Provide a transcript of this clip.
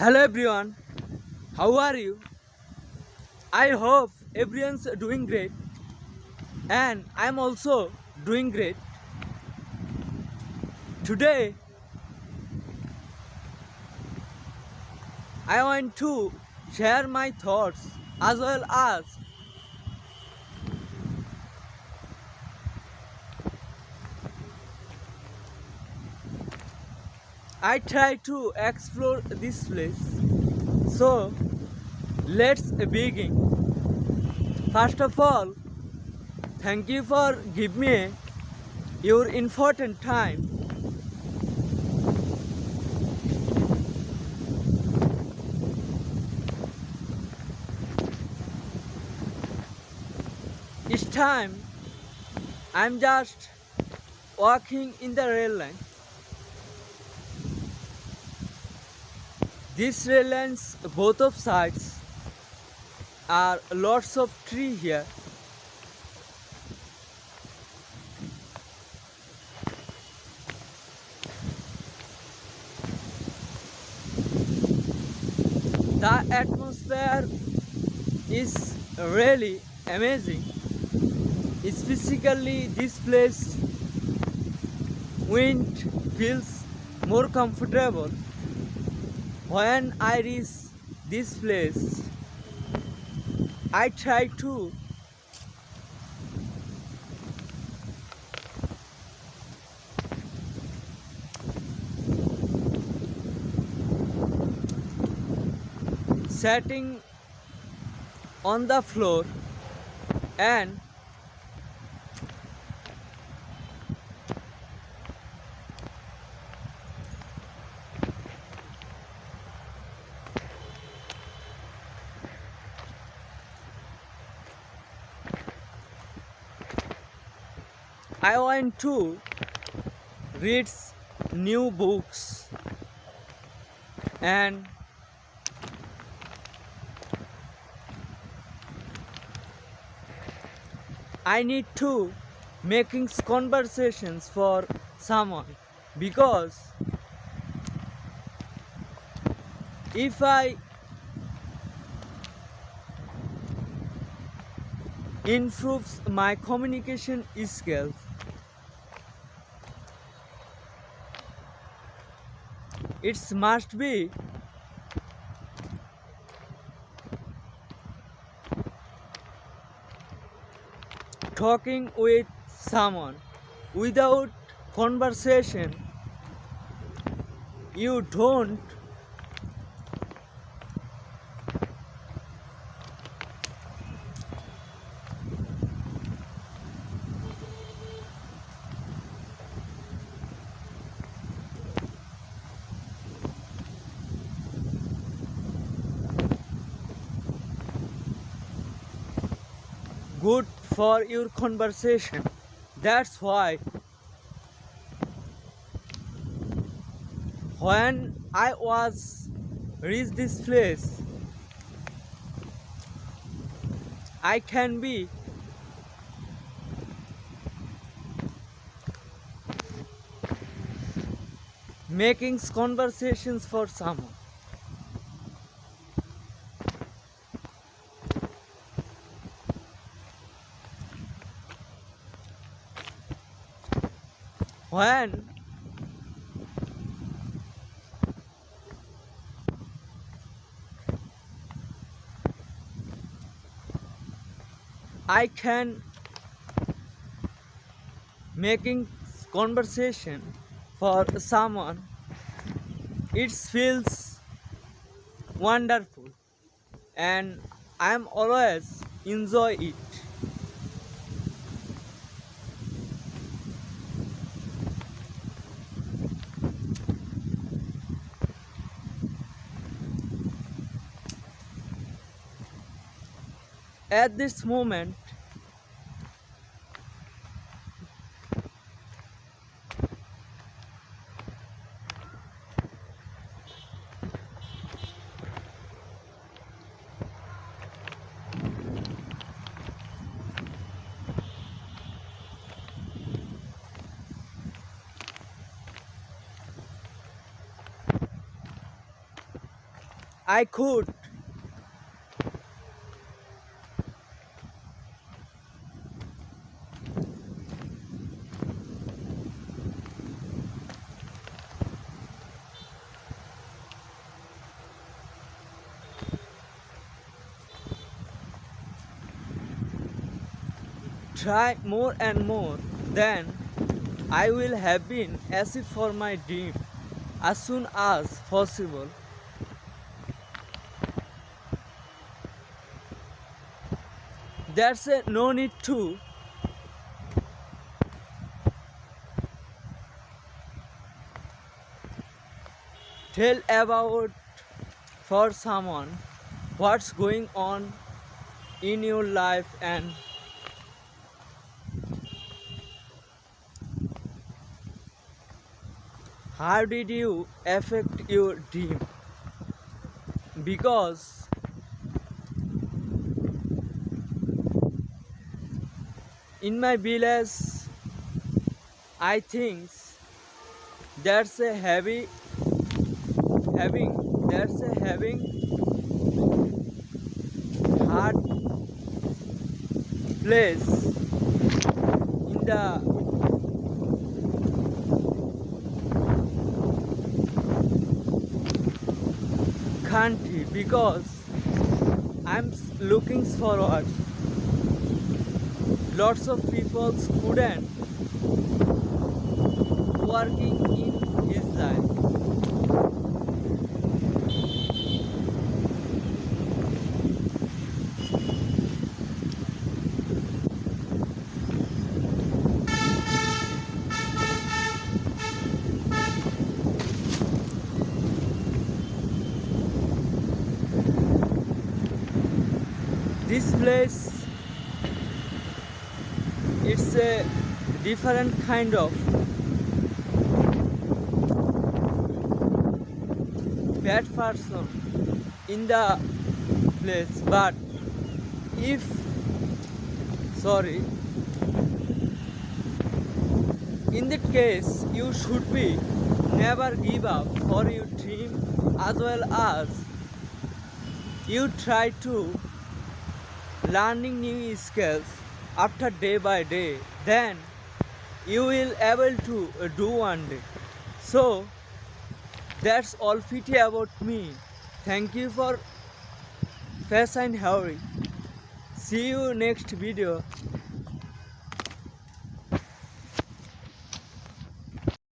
Hello everyone, how are you? I hope everyone's doing great and I'm also doing great. Today I want to share my thoughts as well as I try to explore this place. So let's begin. First of all, thank you for giving me your important time. Each time I'm just walking in the rail line. This rail lines both of sides are lots of tree here. The atmosphere is really amazing. Specifically this place wind feels more comfortable. When I reach this place, I try to sitting on the floor and I want to read new books and I need to making conversations for someone because if I improves my communication skills, it must be talking with someone. Without conversation you don't good for your conversation. That's why when I was reach this place I can be making conversations for someone. When I can making conversation for someone, it feels wonderful and I am always enjoy it. At this moment I could try more and more, then I will have been achieve for my dream as soon as possible. There's no need to tell about for someone what's going on in your life and how did you affect your dream, because in my village I think there's a having hard place in the country, because I'm looking forward lots of people couldn't working in his life. This place, it's a different kind of bad person in the place, but if sorry, in that case you should be never give up for your dream, as well as you try to learning new skills after day by day, then you will able to do one day. So that's all pity about me. Thank you for patience and hurry. See you next video.